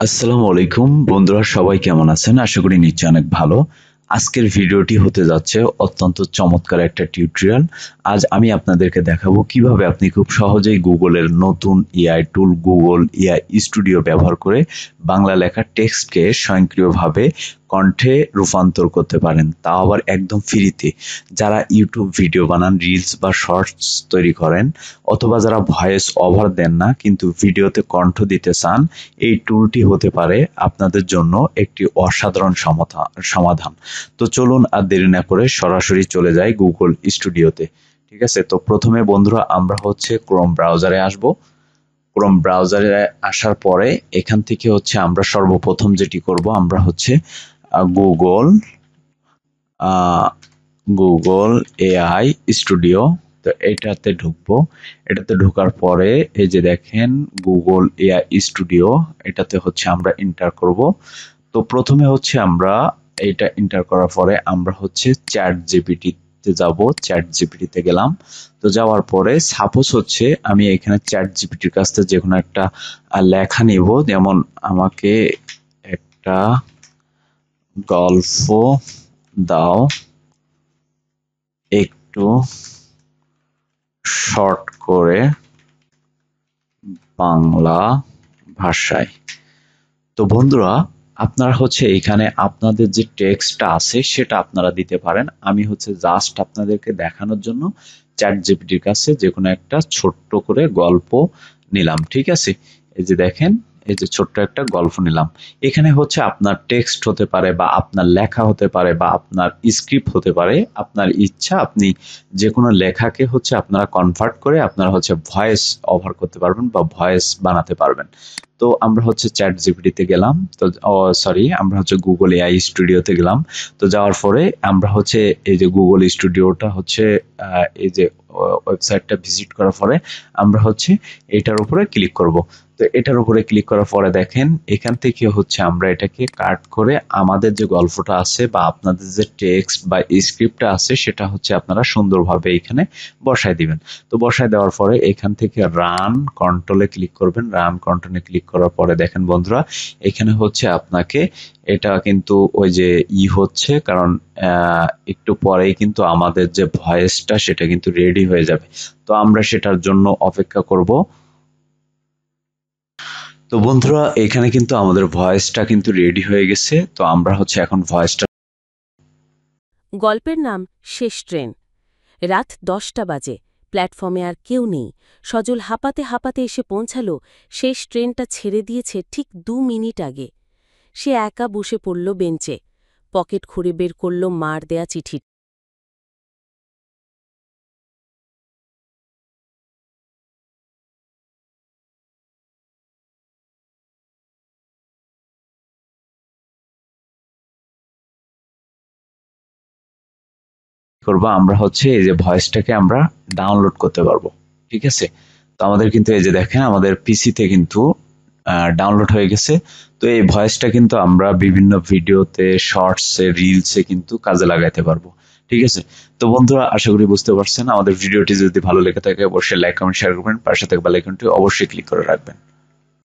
আসসালামু আলাইকুম বন্ধুরা, সবাই কেমন আছেন? আশা করি নিশ্চয়ই অনেক ভালো। আজকের ভিডিওটি হতে যাচ্ছে অত্যন্ত চমৎকার একটা টিউটোরিয়াল। আজ আমি আপনাদেরকে দেখাবো কিভাবে আপনি খুব সহজেই গুগলের নতুন এআই টুল গুগল এআই স্টুডিও ব্যবহার করে বাংলা লেখা টেক্সটকে স্বয়ংক্রিয়ভাবে কণ্ঠে রূপান্তর করতে পারেন, তাও আবার একদম ফ্রিতে। যারা ইউটিউব ভিডিও বানান, রিলস বা শর্টস তৈরি করেন, অথবা যারা ভয়েস ওভার দেন না কিন্তু ভিডিওতে কণ্ঠ দিতে চান, এই টুলটি হতে পারে আপনাদের জন্য একটি অসাধারণ সমাধান। তো চলুন আর দেরি না করে সরাসরি চলে যাই গুগল স্টুডিওতে। ঠিক আছে, তো প্রথমে বন্ধুরা আমরা ক্রোম ব্রাউজারে আসব। ক্রোম ব্রাউজারে আসার পরে এখান থেকে আমরা সর্বপ্রথম যেটি করব, আমরা গুগল গুগল এআই স্টুডিও, তো এটাতে ঢুকবো। এটাতে ঢোকার পরে এই যে দেখেন গুগল এআই স্টুডিও, এটাতে আমরা এন্টার করব। তো প্রথমে আমরা এটা এন্টার করার পরে আমরা চ্যাট জিপিটি তে যাব। চ্যাট জিপিটি তে গেলাম। তো যাওয়ার পরে সাপোজ আমি এখানে চ্যাট জিপিটির কাছ থেকে যে কোনো একটা লেখা নিব, যেমন আমাকে একটা গল্প দাও একটু শর্ট করে বাংলা ভাষায়। তো বন্ধুরা, আপনারা এখানে আপনাদের যে টেক্সটটা আছে সেটা আপনারা দিতে পারেন। আমি জাস্ট আপনাদেরকে দেখানোর জন্য চ্যাট জিপিটির কাছে যে কোনো একটা ছোট্ট করে গল্প নিলাম। ঠিক আছে, এই যে দেখেন, এই যে ছোট্ট একটা গল্প নিলাম। এখানে আপনার টেক্সট হতে পারে বা আপনার লেখা হতে পারে বা আপনার স্ক্রিপ্ট হতে পারে, আপনার ইচ্ছা। আপনি যে কোনো লেখাকে আপনারা কনভার্ট করে আপনারা ভয়েস ওভার করতে পারবেন বা ভয়েস বানাতে পারবেন। তো আমরা চ্যাট জিপিটিতে গেলাম। তো সরি, আমরা গুগল এআই স্টুডিওতে গেলাম। তো যাওয়ার পরে আমরা এই যে গুগল স্টুডিওটা এই যে ওয়েবসাইটটা ভিজিট করার পরে আমরা এটার উপরে ক্লিক করব। তো এটার উপরে ক্লিক করার পরে দেখেন এখান থেকে আমরা এটাকে কাট করে আমাদের যে গল্পটা আছে বা আপনাদের যে টেক্সট বা স্ক্রিপ্টটা আছে সেটা আপনারা সুন্দরভাবে এখানে বসায় দিবেন। তো বসায় দেওয়ার পরে এখান থেকে রান কন্ট্রোলে ক্লিক করবেন। রান কন্ট্রোলে ক্লিক করার পরে দেখেন বন্ধুরা, এখানে আপনাকে এটা কিন্তু ওই যে কারণ একটু পরেই কিন্তু আমাদের যে ভয়েসটা সেটা কিন্তু রেডি হয়ে যাবে। তো আমরা সেটার জন্য অপেক্ষা করব। তো বন্ধুরা, এখানে কিন্তু আমাদের ভয়েসটা কিন্তু রেডি হয়ে গেছে। তো আমরা এখন ভয়েসটা। গল্পের নাম শেষ ট্রেন। রাত 10টা বাজে, প্ল্যাটফর্মে আর কেউ নেই। সজল হাঁপাতে হাঁপাতে এসে পৌঁছালো। শেষ ট্রেনটা ছেড়ে দিয়েছে ঠিক 2 মিনিট আগে। সে একা বসে পড়ল বেঞ্চে, পকেট খুঁড়ে বের করল মার দেয়া চিঠি। করব, আমরা এই যে ভয়েসটাকে আমরা ডাউনলোড করতে পারবো। ঠিক আছে, তো আমাদের কিন্তু এই যে দেখেন আমাদের পিসিতে কিন্তু ডাউনলোড হয়ে গেছে। তো এই ভয়েসটা কিন্তু আমরা বিভিন্ন ভিডিওতে, শর্টসে, রিলসে কিন্তু কাজে লাগাইতে পারবো। ঠিক আছে, তো বন্ধুরা আশা করি বুঝতে পারছেন। আমাদের ভিডিওটি যদি ভালো লেগে থাকে অবশ্যই লাইক, কমেন্ট, শেয়ার করবেন। পাশে থাকা বেল আইকনটি অবশ্যই ক্লিক করে রাখবেন।